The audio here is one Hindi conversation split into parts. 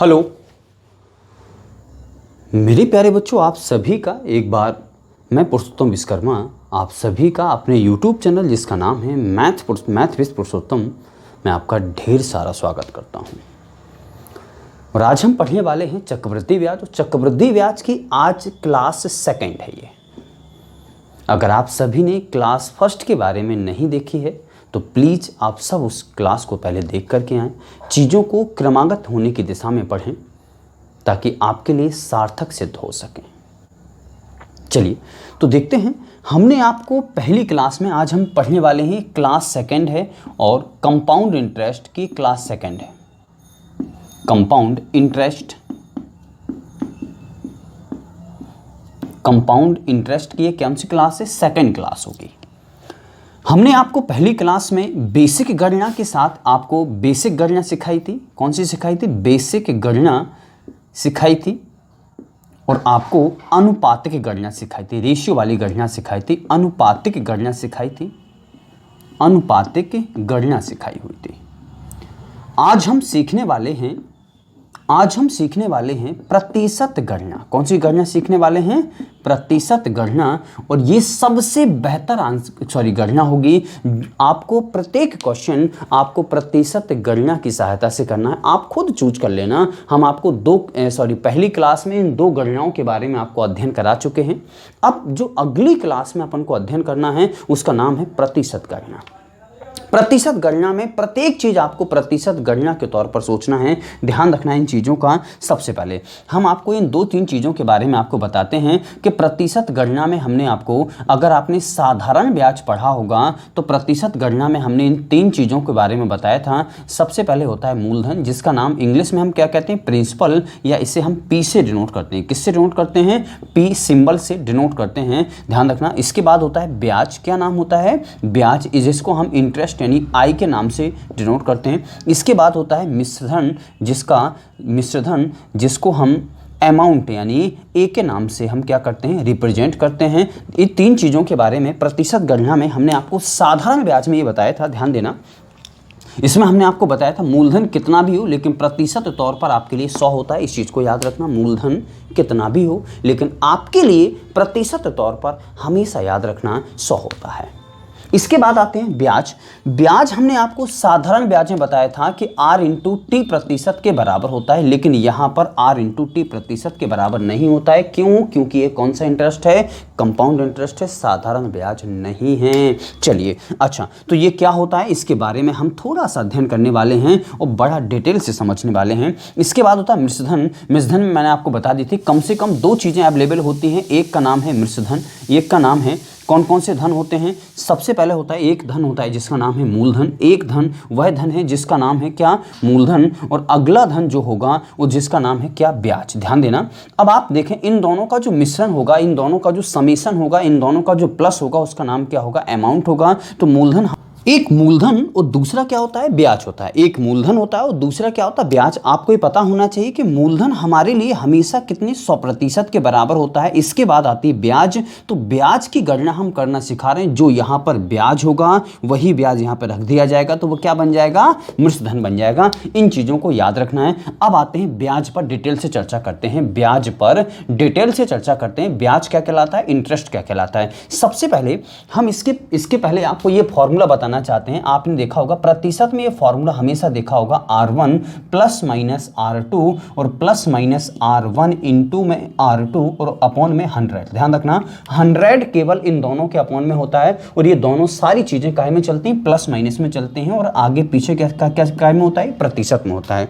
हेलो मेरे प्यारे बच्चों, आप सभी का एक बार मैं पुरुषोत्तम विश्वकर्मा आप सभी का अपने YouTube चैनल जिसका नाम है मैथ विद पुरुषोत्तम मैं आपका ढेर सारा स्वागत करता हूं। और आज हम पढ़ने वाले हैं चक्रवृद्धि ब्याज। और चक्रवृद्धि ब्याज की आज क्लास सेकंड है ये। अगर आप सभी ने क्लास फर्स्ट के बारे में नहीं देखी है तो प्लीज़ आप सब उस क्लास को पहले देख करके आएँ, चीज़ों को क्रमागत होने की दिशा में पढ़ें ताकि आपके लिए सार्थक सिद्ध हो सके। चलिए तो देखते हैं। हमने आपको पहली क्लास में, आज हम पढ़ने वाले हैं क्लास सेकंड है और कंपाउंड इंटरेस्ट की क्लास सेकंड है। कंपाउंड इंटरेस्ट की कौन सी क्लास है? सेकंड क्लास होगी। हमने आपको पहली क्लास में बेसिक गणना के साथ आपको बेसिक गणना सिखाई थी। कौन सी सिखाई थी? बेसिक गणना सिखाई थी। और आपको अनुपातिक गणना सिखाई थी, रेशियो वाली गणना सिखाई थी, अनुपातिक गणना सिखाई थी, अनुपातिक गणना सिखाई हुई थी। आज हम सीखने वाले हैं प्रतिशत गणना। कौन सी गणना सीखने वाले हैं? प्रतिशत गणना। और ये सबसे बेहतर गणना होगी। आपको प्रत्येक क्वेश्चन आपको प्रतिशत गणना की सहायता से करना है। आप खुद चूज कर लेना। हम आपको पहली क्लास में इन दो गणनाओं के बारे में आपको अध्ययन करा चुके हैं। अब जो अगली क्लास में अपन को अध्ययन करना है उसका नाम है प्रतिशत गणना। प्रतिशत गणना में प्रत्येक चीज आपको प्रतिशत गणना के तौर पर सोचना है, ध्यान रखना है इन चीजों का। सबसे पहले हम आपको इन दो तीन चीजों के बारे में आपको बताते हैं कि प्रतिशत गणना में हमने आपको, अगर आपने साधारण ब्याज पढ़ा होगा तो प्रतिशत गणना में हमने इन तीन चीजों के बारे में बताया था। सबसे पहले होता है मूलधन, जिसका नाम इंग्लिश में हम क्या कहते हैं? प्रिंसिपल, या इसे हम पी से डिनोट करते हैं। किससे डिनोट करते हैं? पी सिंबल से डिनोट करते हैं, ध्यान रखना। इसके बाद होता है ब्याज। क्या नाम होता है? ब्याज, जिसको हम इंटरेस्ट यानी आई के नाम से डिनोट करते हैं। इसके बाद होता है मिश्रधन, जिसको हम अमाउंट यानी ए के नाम से हम क्या करते हैं? रिप्रेजेंट करते हैं। इन तीन चीज़ों के बारे में प्रतिशत गणना में हमने आपको साधारण ब्याज में ये बताया था, ध्यान देना। इसमें हमने आपको बताया था मूलधन कितना भी हो लेकिन प्रतिशत तौर पर आपके लिए 100 होता है। इस चीज़ को याद रखना, मूलधन कितना भी हो लेकिन आपके लिए प्रतिशत तौर पर हमेशा याद रखना 100 होता है। इसके बाद आते हैं ब्याज। ब्याज हमने आपको साधारण ब्याज में बताया था कि R इंटू टी प्रतिशत के बराबर होता है, लेकिन यहाँ पर R इंटू टी प्रतिशत के बराबर नहीं होता है। क्यों? क्योंकि ये कौन सा इंटरेस्ट है? कंपाउंड इंटरेस्ट है, साधारण ब्याज नहीं है। चलिए, अच्छा तो ये क्या होता है इसके बारे में हम थोड़ा सा अध्ययन करने वाले हैं और बड़ा डिटेल से समझने वाले हैं। इसके बाद होता है मिश्रधन। मिश्रधन में मैंने आपको बता दी थी कम से कम दो चीज़ें अवेलेबल होती हैं। एक का नाम है मिश्रधन, एक का नाम है, कौन कौन से धन होते हैं? सबसे पहले होता है एक धन होता है जिसका नाम है मूलधन। एक धन वह धन है जिसका नाम है क्या? मूलधन। और अगला धन जो होगा वो जिसका नाम है क्या? ब्याज। ध्यान देना। अब आप देखें इन दोनों का जो मिश्रण होगा, इन दोनों का जो समेशन होगा, इन दोनों का जो प्लस होगा उसका नाम क्या होगा? अमाउंट होगा। तो मूलधन, एक मूलधन और दूसरा क्या होता है? ब्याज होता है। एक मूलधन होता है और दूसरा क्या होता है? ब्याज। आपको ये पता होना चाहिए कि मूलधन हमारे लिए हमेशा कितने 100% के बराबर होता है। इसके बाद आती है ब्याज। तो ब्याज की गणना हम करना सिखा रहे हैं। जो यहाँ पर ब्याज होगा वही ब्याज यहाँ पर रख दिया जाएगा तो वो क्या बन जाएगा? मिश्रधन बन जाएगा। इन चीज़ों को याद रखना है। अब आते हैं ब्याज पर डिटेल से चर्चा करते हैं। ब्याज पर डिटेल से चर्चा करते हैं। ब्याज क्या कहलाता है? इंटरेस्ट क्या कहलाता है? सबसे पहले हम इसके पहले आपको ये फॉर्मूला बताना चाहते हैं। आपने देखा होगा प्रतिशत में ये फॉर्मूला हमेशा देखा होगा, R1 प्लस माइनस R2 और प्लस माइनस R1 इंटू में R2 और अपॉन में 100। ध्यान रखना 100 केवल इन दोनों के अपॉन में होता है और ये दोनों सारी चीजें काय में चलती हैं? प्लस माइनस में चलते हैं। और आगे पीछे क्या काय में होता है? प्रतिशत में होता है।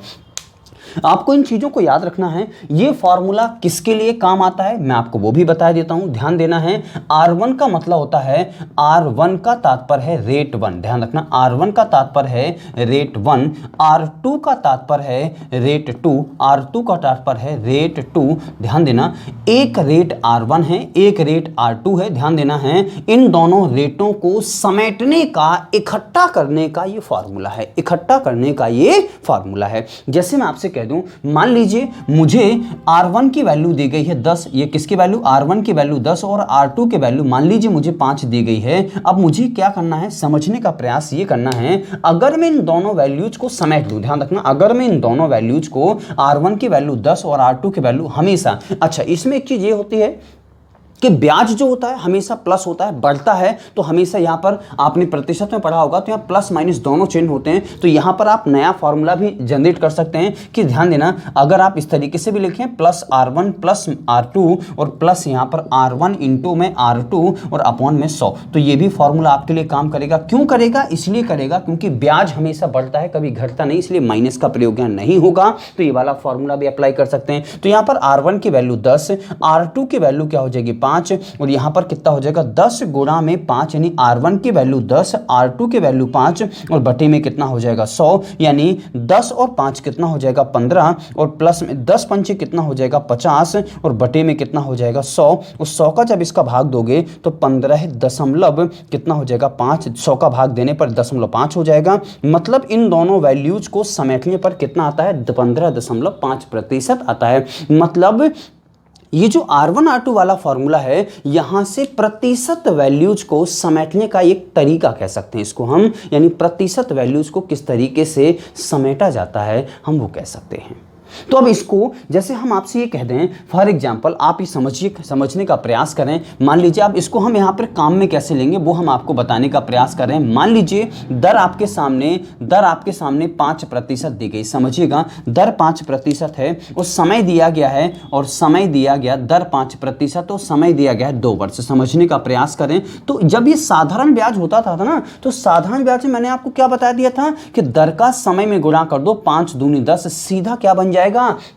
आपको इन चीज़ों को याद रखना है। ये फॉर्मूला किसके लिए काम आता है मैं आपको वो भी बता देता हूं, ध्यान देना है। R1 का मतलब होता है, R1 का तात्पर्य है रेट 1, ध्यान रखना। R1 का तात्पर्य है रेट 1, R2 का तात्पर्य है रेट 2, R2 का तात्पर्य है रेट 2। ध्यान देना, एक रेट R1 है, एक रेट R2 है। ध्यान देना है, इन दोनों रेटों को समेटने का, इकट्ठा करने का ये फॉर्मूला है, इकट्ठा करने का ये फॉर्मूला है। जैसे मैं आपसे कह दूं, मान लीजिए मुझे R1 की वैल्यू दी गई है 10, ये किसकी वैल्यू, R1 की वैल्यू 10 और R2 की वैल्यू मान लीजिए मुझे 5 दी गई है। अब मुझे क्या करना है, समझने का प्रयास ये करना है, अगर मैं इन दोनों वैल्यूज को समेट दूं, ध्यान रखना, अगर मैं इन दोनों वैल्यूज को R1 की वैल्यू 10 और R2 की वैल्यू हमेशा, अच्छा इसमें एक चीज ये होती है कि ब्याज जो होता है हमेशा प्लस होता है, बढ़ता है तो हमेशा यहाँ पर आपने प्रतिशत में पढ़ा होगा तो यहाँ प्लस माइनस दोनों चिन्ह होते हैं। तो यहाँ पर आप नया फॉर्मूला भी जनरेट कर सकते हैं कि ध्यान देना, अगर आप इस तरीके से भी लिखें प्लस R1 प्लस R2 और प्लस यहाँ पर R1 इंटू में R2 और अपॉन में 100, तो ये भी फॉर्मूला आपके लिए काम करेगा। क्यों करेगा, इसलिए करेगा क्योंकि ब्याज हमेशा बढ़ता है कभी घटता नहीं, इसलिए माइनस का प्रयोग यहाँ नहीं होगा। तो ये वाला फॉर्मूला भी अप्लाई कर सकते हैं। तो यहाँ पर R1 की वैल्यू 10, R2 की वैल्यू क्या हो जाएगी 5 और यहां पर कितना हो जाएगा 10 गुणा में 5, यानी R1 की वैल्यू 10, R2 की वैल्यू 5 और बटे में कितना हो जाएगा 100, यानी 10 और 5 कितना हो जाएगा 15 और प्लस में 10 पंचे कितना हो जाएगा 50 और बटे में कितना हो जाएगा 100। उस 100 का जब इसका भाग दोगे तो 15 दशमलव कितना हो जाएगा 5, 100 का भाग देने पर 0.5 हो जाएगा। मतलब इन दोनों वैल्यूज को समेटने पर कितना आता है 15.5% आता है। मतलब ये जो R1 R2 वाला फॉर्मूला है, यहां से प्रतिशत वैल्यूज को समेटने का एक तरीका कह सकते हैं इसको हम, यानी प्रतिशत वैल्यूज को किस तरीके से समेटा जाता है हम वो कह सकते हैं। तो अब इसको जैसे हम आपसे ये कह दें, फॉर एग्जांपल आप ये समझने का प्रयास करें, मान लीजिए अब इसको हम यहाँ पर काम में कैसे लेंगे वो हम आपको बताने का प्रयास कर रहे हैं। मान लीजिए दर आपके सामने 5% दी गई, समझिएगा दर 5% है और समय दिया गया है, और समय दिया गया दर 5% और समय दिया गया है 2 वर्ष। समझने का प्रयास करें तो जब ये साधारण ब्याज होता था ना, तो साधारण ब्याज में मैंने आपको क्या बता दिया था कि दर का समय में गुणा कर दो, 5 दूनी 10, सीधा क्या बन जाएगा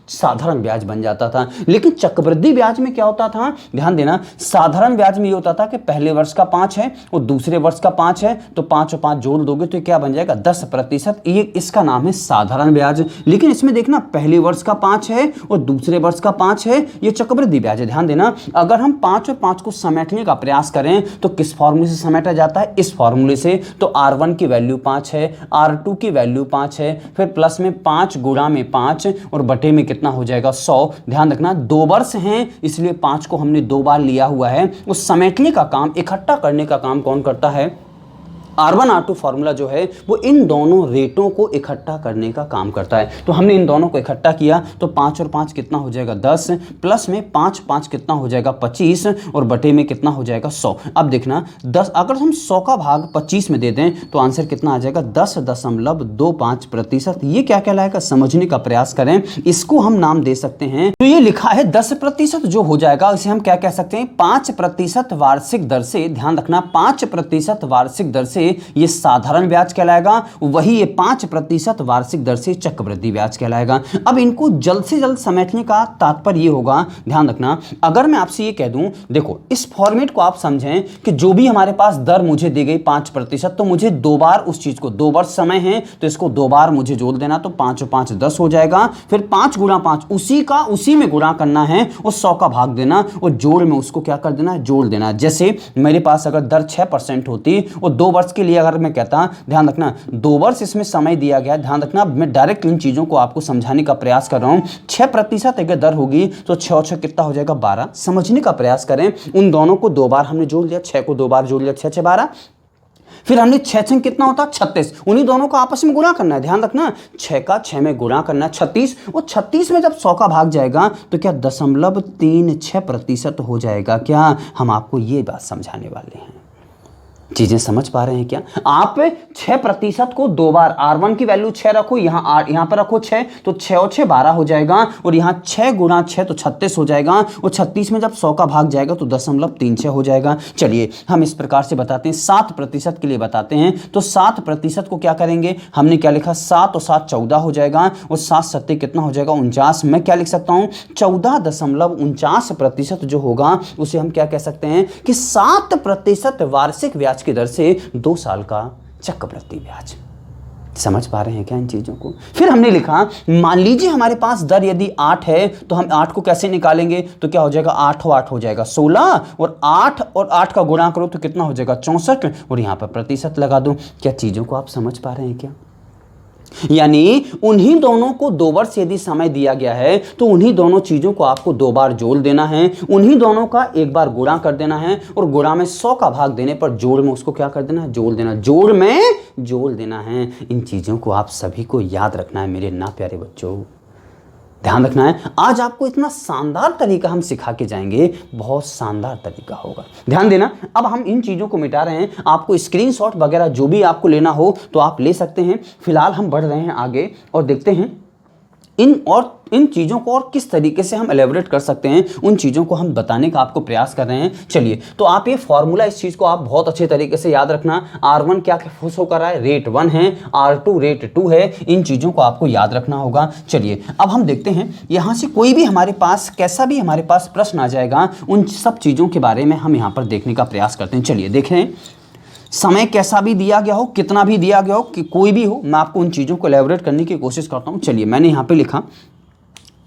साधारण ब्याज बन जाता था। लेकिन चक्रवृद्धि ब्याज में क्या होता था, ध्यान देना, साधारण ब्याज में ये होता था कि पहले वर्ष का 5 है और दूसरे वर्ष का 5 है, तो 5 और 5 जोड़ दोगे तो क्या बन जाएगा 10%, ये इसका नाम है साधारण ब्याज। लेकिन इसमें देखना पहले वर्ष का 5 है और दूसरे वर्ष का 5 है, ये चक्रवृद्धि ब्याज है। ध्यान देना, अगर हम 5 और 5 को समेटने का प्रयास करें तो किस फॉर्मूले से समेटा जाता है, इस फॉर्मूले से। तो R1 की वैल्यू 5 है, R2 की वैल्यू 5 है, फिर प्लस में 5 गुणा में 5 और बटे में कितना हो जाएगा 100। ध्यान रखना 2 वर्ष हैं, इसलिए 5 को हमने 2 बार लिया हुआ है। उस समेटने का काम, इकट्ठा करने का काम कौन करता है, R1 R2 फॉर्मूला जो है वो इन दोनों रेटों को इकट्ठा करने का काम करता है। तो हमने इन दोनों को इकट्ठा किया तो 5 और 5 कितना हो जाएगा 10, प्लस में 5 5 कितना हो जाएगा 25 और बटे में कितना हो जाएगा 100। अब देखना 10, अगर हम 100 का भाग 25 में दे दें तो आंसर कितना आ जाएगा 10.25%। ये क्या कहलाएगा, समझने का प्रयास करें। इसको हम नाम दे सकते हैं, तो ये लिखा है 10% जो हो जाएगा इसे हम क्या कह सकते हैं 5% वार्षिक दर से। ध्यान रखना 5% वार्षिक दर से ये साधारण ब्याज कहलाएगा, वही ये 5% वार्षिक दर से चक्रवृद्धि ब्याज कहलाएगा। अब इनको जल्द से जल्द समेटने का तात्पर्य ये होगा, ध्यान रखना, अगर मैं आपसे ये कह दूं, देखो इस फॉर्मेट को आप समझें कि जो भी हमारे पास दर मुझे दी गई 5%, तो मुझे 2 बार उस चीज को, 2 वर्ष समय है तो इसको 2 बार मुझे जोड़ देना, तो 5 और 5 10 हो जाएगा। फिर 5 गुणा 5 उसी में गुणा करना है और 100 का भाग देना और जोड़ में उसको क्या कर देना, जोड़ देना। जैसे मेरे पास अगर दर 6% होती और 2 वर्ष के लिए अगर मैं कहता, ध्यान रखना 2 वर्ष इसमें समय दिया गया, ध्यान रखना मैं डायरेक्ट इन चीजों को आपको समझाने का प्रयास कर रहा हूं। 6% अगर दर होगी तो 6 और 6 कितना हो जाएगा 12। समझने का प्रयास करें, उन दोनों को 2 बार हमने जोड़ लिया, 6 को 2 बार जोड़ लिया, 6 6 12, फिर हमने 6 6 कितना होता 36, उन्हीं दोनों को आपस में गुणा करना है। ध्यान रखना 6 का 6 में गुणा करना है 36, और 36 में जब 100 का भाग जाएगा तो क्या 0.36% हो जाएगा। क्या हम आपको ये बात समझाने वाले हैं, चीजें समझ पा रहे हैं क्या आप। 6% को 2 बार, R1 की वैल्यू 6 रखो, यहां पर रखो 6, तो 6 और 6 12 हो जाएगा, और यहां 6 गुणा 6 तो 36 हो जाएगा, और 36 में जब 100 का भाग जाएगा तो 0.36 हो जाएगा। चलिए हम इस प्रकार से बताते हैं, 7% के लिए बताते हैं। तो 7% को क्या करेंगे, हमने क्या लिखा 7 और 7 14 हो जाएगा, और 7 7 कितना हो जाएगा 49। मैं क्या लिख सकता हूं 14.49% जो होगा उसे हम क्या कह सकते हैं कि 7% वार्षिक ब्याज की दर से 2 साल का चक्रवृद्धि ब्याज। समझ पा रहे हैं क्या इन चीजों को। फिर हमने लिखा, मान लीजिए हमारे पास दर यदि 8 है तो हम 8 को कैसे निकालेंगे, तो क्या हो जाएगा 8 और 8 हो जाएगा 16, और 8 का गुणा करो तो कितना हो जाएगा 64, और यहां पर प्रतिशत लगा दो। क्या चीजों को आप समझ पा रहे हैं क्या। यानी उन्हीं दोनों को 2 वर्ष यदि समय दिया गया है तो उन्हीं दोनों चीजों को आपको 2 बार जोड़ देना है, उन्हीं दोनों का एक बार गुणा कर देना है और गुणा में 100 का भाग देने पर जोड़ में उसको क्या कर देना है, जोड़ देना, जोड़ में जोड़ देना है। इन चीजों को आप सभी को याद रखना है मेरे ना प्यारे बच्चों, ध्यान रखना है। आज आपको इतना शानदार तरीका हम सिखा के जाएंगे, बहुत शानदार तरीका होगा, ध्यान देना। अब हम इन चीज़ों को मिटा रहे हैं, आपको स्क्रीनशॉट वगैरह जो भी आपको लेना हो तो आप ले सकते हैं। फिलहाल हम बढ़ रहे हैं आगे और देखते हैं इन चीज़ों को और किस तरीके से हम एलेबोरेट कर सकते हैं, उन चीज़ों को हम बताने का आपको प्रयास कर रहे हैं। चलिए, तो आप ये फॉर्मूला, इस चीज़ को आप बहुत अच्छे तरीके से याद रखना। R1 क्या शो कर रहा है, रेट 1 है, R2 रेट 2 है, इन चीज़ों को आपको याद रखना होगा। चलिए अब हम देखते हैं, यहाँ से कोई भी हमारे पास कैसा भी हमारे पास प्रश्न आ जाएगा, उन सब चीज़ों के बारे में हम यहाँ पर देखने का प्रयास करते हैं। चलिए देखें, समय कैसा भी दिया गया हो, कितना भी दिया गया हो, कि कोई भी हो, मैं आपको उन चीज़ों को एलेबोरेट करने की कोशिश करता हूँ। चलिए मैंने यहाँ पे लिखा,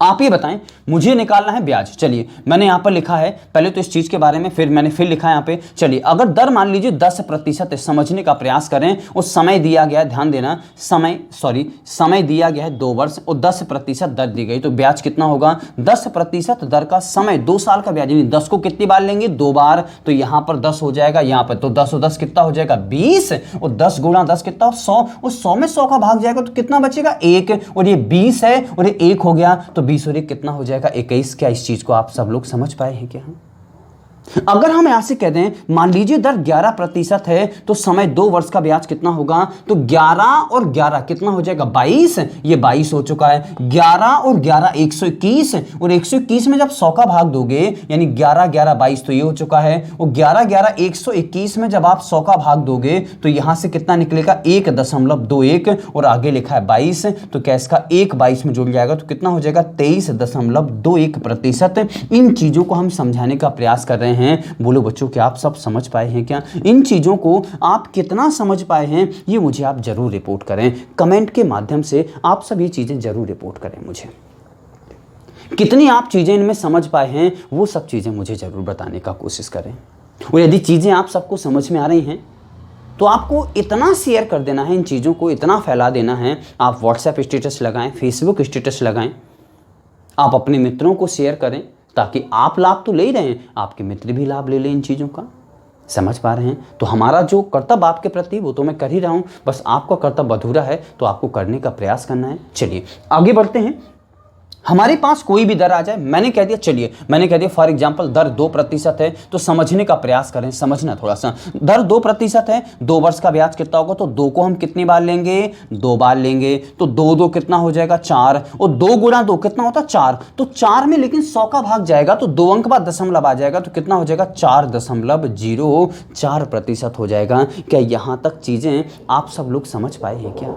आप ये बताएं मुझे निकालना है ब्याज। चलिए मैंने यहाँ पर लिखा है पहले तो इस चीज़ के बारे में, फिर मैंने लिखा है यहाँ पे। चलिए अगर दर मान लीजिए 10% है, समझने का प्रयास करें। और समय दिया गया है, ध्यान देना, समय दिया गया है 2 वर्ष और 10% दर दी गई, तो ब्याज कितना होगा, 10% दर का समय 2 साल का ब्याज, यानी 10 को कितनी बार लेंगे, 2 बार, तो यहाँ पर 10 हो जाएगा, यहाँ पर तो 10 और 10 कितना हो जाएगा, 20, और 10 गुणा 10 कितना, 100, और 100 में 100 का भाग जाएगा तो कितना बचेगा, 1, और ये 20 है और ये 1 हो गया, तो 20 और 1 कितना हो जाएगा, 21। क्या इस चीज को आप सब लोग समझ पाए हैं क्या? अगर हम यहां से कह दें, मान लीजिए दर 11% है तो समय 2 वर्ष का ब्याज कितना होगा, तो 11 और 11 कितना हो जाएगा, 22, ये 22 हो चुका है। 11 और 11 121, और 121 में जब 100 का भाग दोगे, यानी 11 11 22, तो ये हो चुका है। और 11 11 121 में जब आप 100 का भाग दोगे तो यहां से कितना निकलेगा, 1.21, और आगे लिखा है 22, तो क्या इसका 1 22 में जुड़ जाएगा तो कितना हो जाएगा, 23.21%। इन चीजों को हम समझाने का प्रयास कर रहे हैं। बोलो बच्चों, क्या आप सब समझ पाए हैं क्या? इन चीजों को आप कितना समझ पाए हैं ये मुझे आप जरूर रिपोर्ट करें, कमेंट के माध्यम से आप सब ये चीजें जरूर रिपोर्ट करें मुझे। कितनी आप चीजें इनमें समझ पाए हैं वो सब चीजें मुझे जरूर बताने का कोशिश करें। और यदि चीजें आप सबको समझ में आ रही हैं तो आपको इतना शेयर कर देना है, इन चीजों को इतना फैला देना है। आप व्हाट्सएप स्टेटस लगाएं, फेसबुक स्टेटस लगाएं, आप अपने मित्रों को शेयर करें, ताकि आप लाभ तो ले ही रहे हैं, आपके मित्र भी लाभ ले लें इन चीज़ों का। समझ पा रहे हैं? तो हमारा जो कर्तव्य आपके प्रति वो तो मैं कर ही रहा हूं, बस आपका कर्तव्य अधूरा है तो आपको करने का प्रयास करना है। चलिए आगे बढ़ते हैं। हमारे पास कोई भी दर आ जाए, मैंने कह दिया फॉर एग्जांपल दर 2% है, तो समझने का प्रयास करें, समझना थोड़ा सा। दर 2% है, 2 वर्ष का ब्याज कितना होगा, तो 2 को हम कितनी बार लेंगे, 2 बार लेंगे, तो 2 2 कितना हो जाएगा, 4, और 2 गुणा 2 कितना होता है, 4, तो 4 में लेकिन 100 का भाग जाएगा तो 2 अंक बाद दशमलव आ जाएगा, तो कितना हो जाएगा, 4.04% हो जाएगा। क्या यहां तक चीजें आप सब लोग समझ पाए हैं क्या?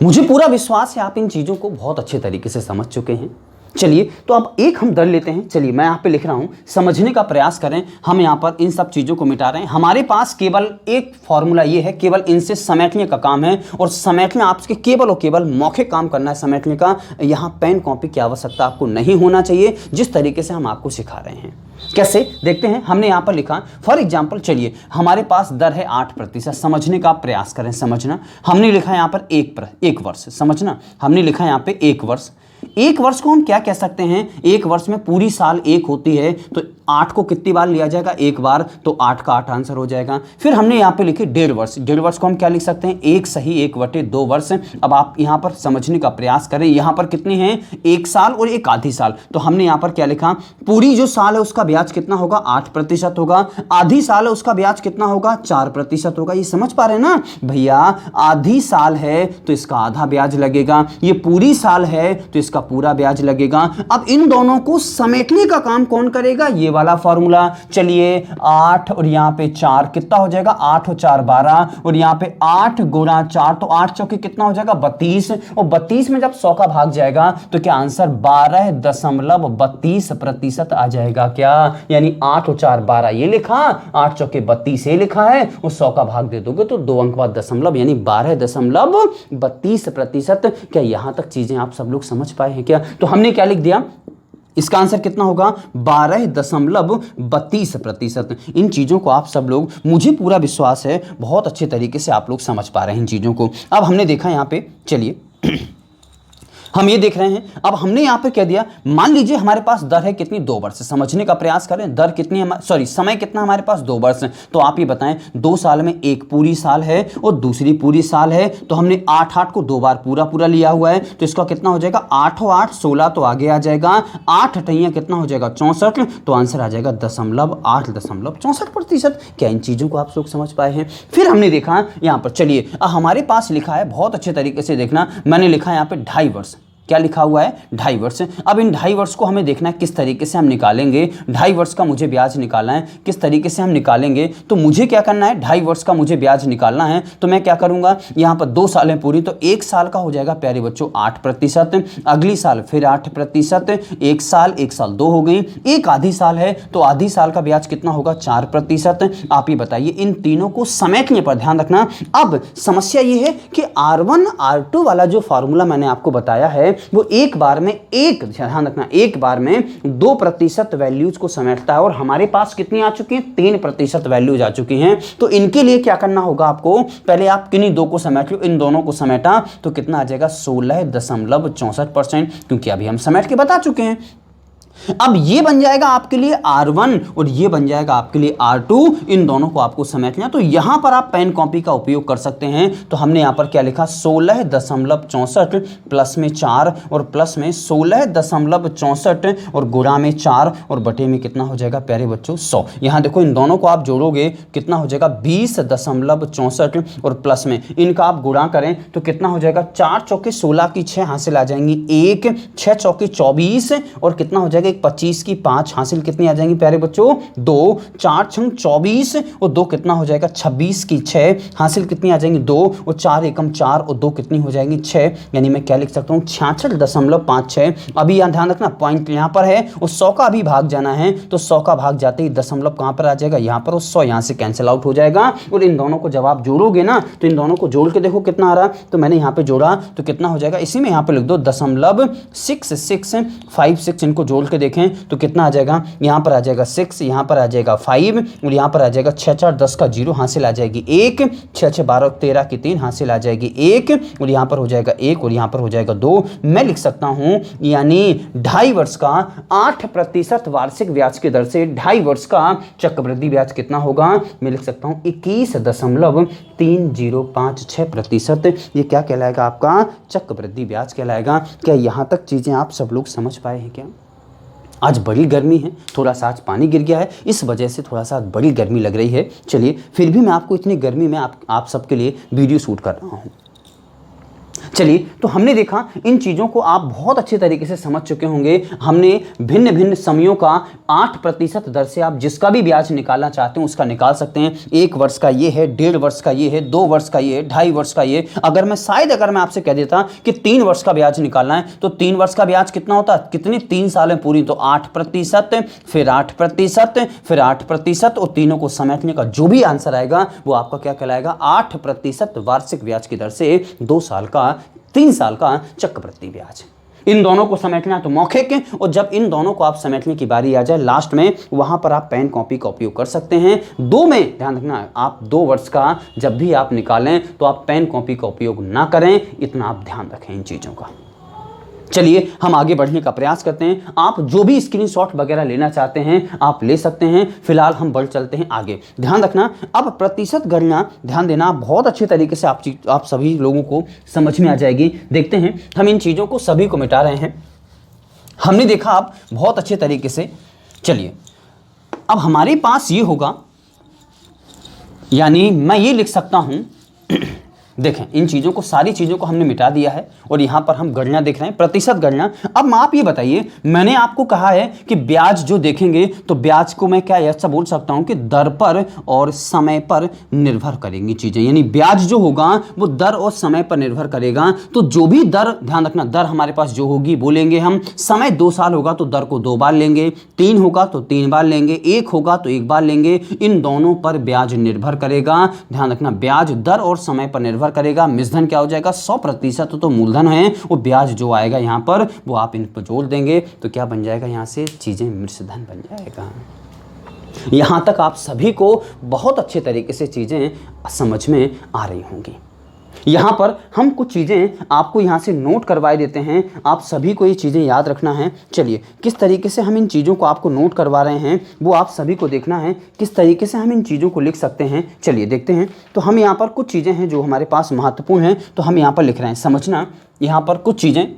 मुझे पूरा विश्वास है आप इन चीज़ों को बहुत अच्छे तरीके से समझ चुके हैं। चलिए तो अब एक हम दर लेते हैं। चलिए मैं यहाँ पे लिख रहा हूँ, समझने का प्रयास करें। हम यहाँ पर इन सब चीज़ों को मिटा रहे हैं। हमारे पास केवल एक फॉर्मूला ये है, केवल इनसे समेटने का काम है, और समेटने आपके केवल और केवल मौखिक काम करना है समेटने का। यहाँ पेन कॉपी की आवश्यकता आपको नहीं होना चाहिए, जिस तरीके से हम आपको सिखा रहे हैं। कैसे देखते हैं, हमने यहाँ पर लिखा फॉर एग्जाम्पल, चलिए हमारे पास दर है 8%, समझने का प्रयास करें, समझना। हमने लिखा यहाँ पर 1 वर्ष, समझना, हमने लिखा यहाँ पे 1 वर्ष। 1 वर्ष को हम क्या कह सकते हैं, 1 वर्ष में पूरी साल 1 होती है, तो 8 को कितनी बार लिया जाएगा, 1 बार, तो 8 का 8 आंसर हो जाएगा। फिर हमने यहाँ पे लिखी 1.5 वर्ष। 1.5 वर्ष को हम क्या लिख सकते हैं, 1 सही 1/2 वर्ष। अब आप यहाँ पर समझने का प्रयास करें, यहाँ पर कितनी है, 1 साल और 1 आधी साल, तो हमने यहाँ पर क्या लिखा, पूरी जो साल है उसका ब्याज कितना होगा, 8% होगा। आधी साल है उसका ब्याज कितना होगा, 4% होगा। ये समझ पा रहे हैं ना भैया, आधी साल है तो इसका आधा ब्याज लगेगा, ये पूरी साल है तो इसका पूरा ब्याज लगेगा। अब इन दोनों को समेटने का काम कौन करेगा, ये वाला फॉर्मूला। चलिए 8 और यहाँ पे 4 कितना हो जाएगा, 8 और 4 12, और यहाँ पे 8 गुणा 4, तो 8 चौके कितना हो जाएगा, 32, और 32 में जब 100 का भाग जाएगा तो क्या आंसर 12.32% आ जाएगा क्या, यानी 8 और 4 12 ये लिखा, 8 चौके 32 ये लिखा है, और 100 का भाग दे दोगे तो 2 अंक बाद दशमलव, यानी 12.32%। क्या यहां तक चीजें आप सब लोग समझ पाए हैं क्या? तो हमने क्या लिख दिया, इसका आंसर कितना होगा 12.32%। इन चीज़ों को आप सब लोग, मुझे पूरा विश्वास है, बहुत अच्छे तरीके से आप लोग समझ पा रहे हैं इन चीज़ों को। अब हमने देखा यहाँ पे, चलिए हम ये देख रहे हैं, अब हमने यहाँ पे कह दिया, मान लीजिए हमारे पास दर है कितनी, 2 वर्ष। समझने का प्रयास करें, दर कितनी है, सॉरी समय कितना हमारे पास, 2 वर्ष। तो आप ये बताएं 2 साल में एक पूरी साल है और दूसरी पूरी साल है, तो हमने 8 को 2 बार पूरा पूरा लिया हुआ है, तो इसका कितना हो जाएगा 8 और 8 16, तो आगे आ जाएगा 8 अठैया कितना हो जाएगा 64, तो आंसर आ जाएगा 8.64%। क्या इन चीज़ों को आप लोग समझ पाए हैं? फिर हमने देखा यहाँ पर, चलिए हमारे पास लिखा है, बहुत अच्छे तरीके से देखना, मैंने लिखा है यहाँ पे 2.5 वर्ष। क्या लिखा हुआ है 2.5 वर्ष। अब इन 2.5 वर्ष को हमें देखना है किस तरीके से हम निकालेंगे। 2.5 वर्ष का मुझे ब्याज निकालना है, किस तरीके से हम निकालेंगे, तो मुझे क्या करना है, 2.5 वर्ष का मुझे ब्याज निकालना है, तो मैं क्या करूंगा, यहाँ पर 2 साल है पूरी, तो 1 साल का हो जाएगा प्यारे बच्चों 8%, अगली साल फिर 8%, 1 साल 2 हो गई, एक आधी साल है तो आधी साल का ब्याज कितना होगा 4%। आप ये बताइए, इन तीनों को समेटने पर ध्यान रखना। अब समस्या ये है कि R1 R2 वाला जो फॉर्मूला मैंने आपको बताया है, वो एक बार में, ध्यान रखना, एक बार में 2% वैल्यूज को समेटता है, और हमारे पास कितनी आ चुकी हैं, 3% वैल्यूज आ चुकी हैं। तो इनके लिए क्या करना होगा आपको, पहले आप किन्हीं दो को समेट लो, इन दोनों को समेटा तो कितना आ जाएगा 16.64%, क्योंकि अभी हम समेट के बता चुके हैं। अब ये बन जाएगा आपके लिए R1 और ये बन जाएगा आपके लिए R2, इन दोनों को आपको समेटना। तो यहां पर आप पेन कॉपी का उपयोग कर सकते हैं। तो हमने यहां पर क्या लिखा, 16.64 प्लस में 4 और प्लस में 16.64 और गुणा में 4 और बटे में कितना हो जाएगा प्यारे बच्चों 100। यहां देखो, इन दोनों को आप जोड़ोगे कितना हो जाएगा 20.64 और प्लस में इनका आप गुणा करें तो कितना हो जाएगा, 4 चौके 16 की 6 हासिल आ जाएंगी 1, 6 चौके 24 और कितना हो जाएगा 25 की 5 हासिल कितनी आ जाएंगी प्यारे बच्चों 2, 4 छंग 24 और 2 कितना हो जाएगा 26 की 6 हासिल कितनी आ जाएंगी 2 और 4 एकम 4 और 2 कितनी हो जाएंगी 6, यानी मैं क्या लिख सकता हूँ 66.56। अभी यहाँ ध्यान रखना, पॉइंट यहाँ पर है और 100 का अभी भाग जाना है, तो 100 का भाग जाते ही दशमलव कहाँ पर आ जाएगा, यहाँ पर, और 100 यहाँ से कैंसिल आउट हो जाएगा। और इन दोनों को जब आप जोड़ोगे ना, तो इन दोनों को जोड़ के देखो कितना आ रहा, तो मैंने यहाँ पे जोड़ा तो कितना हो जाएगा, इसी में यहाँ पे लिख दो 0.6656, इनको जोड़ के देखें तो कितना आ जाएगा, यहाँ पर आ जाएगा 6, यहाँ पर आ जाएगा 5 और यहाँ पर आ जाएगा 6 4 10 का 0 हासिल आ जाएगी 1, 6 6 12 13 की 3 हासिल आ जाएगी 1 और यहाँ पर हो जाएगा 1 और यहाँ पर हो जाएगा 2। मैं लिख सकता हूँ यानी 2.5 वर्ष का 8% वार्षिक ब्याज की दर से 2.5 वर्ष का चक्रवृद्धि ब्याज कितना होगा, मैं लिख सकता हूँ 21.3056%। ये क्या कहलाएगा, आपका चक्रवृद्धि ब्याज कहलाएगा। क्या यहाँ तक चीज़ें आप सब लोग समझ पाए हैं क्या? आज बड़ी गर्मी है, थोड़ा सा आज पानी गिर गया है, इस वजह से थोड़ा सा बड़ी गर्मी लग रही है। चलिए फिर भी मैं आपको इतनी गर्मी में आप सबके लिए वीडियो शूट कर रहा हूँ। चलिए, तो हमने देखा इन चीज़ों को आप बहुत अच्छे तरीके से समझ चुके होंगे। हमने भिन्न भिन्न समयों का 8% दर से आप जिसका भी ब्याज निकालना चाहते हैं उसका निकाल सकते हैं। 1 वर्ष का ये है, 1.5 वर्ष का ये है, 2 वर्ष का ये है, 2.5 वर्ष का ये। अगर मैं आपसे कह देता कि 3 वर्ष का ब्याज निकालना है, तो 3 वर्ष का ब्याज कितना होता है, कितनी 3 सालें पूरी, तो 8%, फिर 8%, फिर 8% और तीनों को समेटने का जो भी आंसर आएगा वो आपका क्या कहलाएगा, 8% वार्षिक ब्याज की दर से 2 साल का 3 साल का चक्रवृद्धि ब्याज। इन दोनों को समेटना तो मौखिक है, और जब इन दोनों को आप समेटने की बारी आ जाए लास्ट में, वहां पर आप पेन कॉपी का उपयोग कर सकते हैं। 2 में ध्यान रखना, आप 2 वर्ष का जब भी आप निकालें तो आप पेन कॉपी का उपयोग ना करें, इतना आप ध्यान रखें इन चीज़ों का। चलिए हम आगे बढ़ने का प्रयास करते हैं। आप जो भी स्क्रीनशॉट वगैरह लेना चाहते हैं आप ले सकते हैं। फिलहाल हम बढ़ चलते हैं आगे। ध्यान रखना, अब प्रतिशत गणना ध्यान देना, बहुत अच्छे तरीके से आप सभी लोगों को समझ में आ जाएगी। देखते हैं, हम इन चीज़ों को सभी को मिटा रहे हैं। हमने देखा आप बहुत अच्छे तरीके से। चलिए अब हमारे पास ये होगा, यानी मैं ये लिख सकता हूँ देखें, इन चीज़ों को, सारी चीज़ों को हमने मिटा दिया है और यहाँ पर हम गणना देख रहे हैं, प्रतिशत गणना। अब आप ये बताइए, मैंने आपको कहा है कि ब्याज जो देखेंगे तो ब्याज को मैं क्या ऐसा बोल सकता हूँ कि दर पर और समय पर निर्भर करेंगी चीज़ें, यानी ब्याज जो होगा वो दर और समय पर निर्भर करेगा। तो जो भी दर, ध्यान रखना, दर हमारे पास जो होगी वो लेंगे हम। समय 2 साल होगा तो दर को 2 बार लेंगे, 3 होगा तो 3 बार लेंगे, 1 होगा तो 1 बार लेंगे। इन दोनों पर ब्याज निर्भर करेगा। ध्यान रखना, ब्याज दर और समय पर निर्भर करेगा, मिश्रधन क्या हो जाएगा 100% तो मूलधन है, और ब्याज जो आएगा यहाँ पर वो आप इन पर जोड़ देंगे तो क्या बन जाएगा, यहाँ से चीज़ें मिश्रधन बन जाएगा। यहाँ तक आप सभी को बहुत अच्छे तरीके से चीज़ें समझ में आ रही होंगी। यहाँ पर हम कुछ चीज़ें आपको यहाँ से नोट करवाए देते हैं, आप सभी को ये चीज़ें याद रखना है। चलिए किस तरीके से हम इन चीज़ों को आपको नोट करवा रहे हैं वो आप सभी को देखना है, किस तरीके से हम इन चीज़ों को लिख सकते हैं। चलिए देखते हैं। तो हम यहाँ पर कुछ चीज़ें हैं जो हमारे पास महत्वपूर्ण हैं, तो हम यहाँ पर लिख रहे हैं। समझना यहाँ पर कुछ चीज़ें,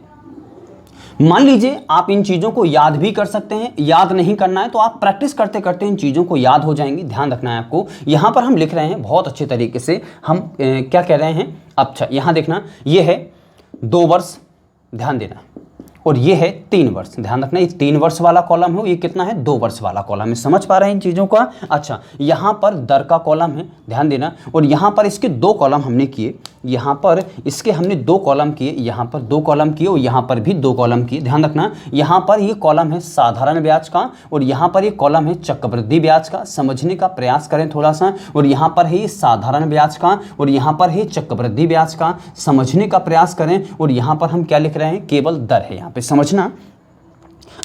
मान लीजिए आप इन चीज़ों को याद भी कर सकते हैं, याद नहीं करना है तो आप प्रैक्टिस करते करते इन चीज़ों को याद हो जाएंगी। ध्यान रखना है आपको। यहाँ पर हम लिख रहे हैं बहुत अच्छे तरीके से, हम क्या कह रहे हैं। अच्छा यहाँ देखना, ये है 2 वर्ष, ध्यान देना, और ये है 3 वर्ष। ध्यान रखना, ये 3 वर्ष वाला कॉलम है, ये कितना है 2 वर्ष वाला कॉलम है। समझ पा रहे हैं इन चीज़ों का। अच्छा यहाँ पर दर का कॉलम है, ध्यान देना, और यहाँ पर इसके 2 कॉलम हमने किए, यहाँ पर इसके हमने 2 कॉलम किए, यहाँ पर 2 कॉलम किए और यहाँ पर भी 2 कॉलम किए। ध्यान रखना, यहाँ पर ये कॉलम है साधारण ब्याज का और यहाँ पर ये कॉलम है चक्रवृद्धि ब्याज का। समझने का प्रयास करें थोड़ा सा, और यहाँ पर है ये साधारण ब्याज का और यहाँ पर है चक्रवृद्धि ब्याज का। समझने का प्रयास करें, और यहाँ पर हम क्या लिख रहे हैं, केवल दर है यहाँ पे, समझना।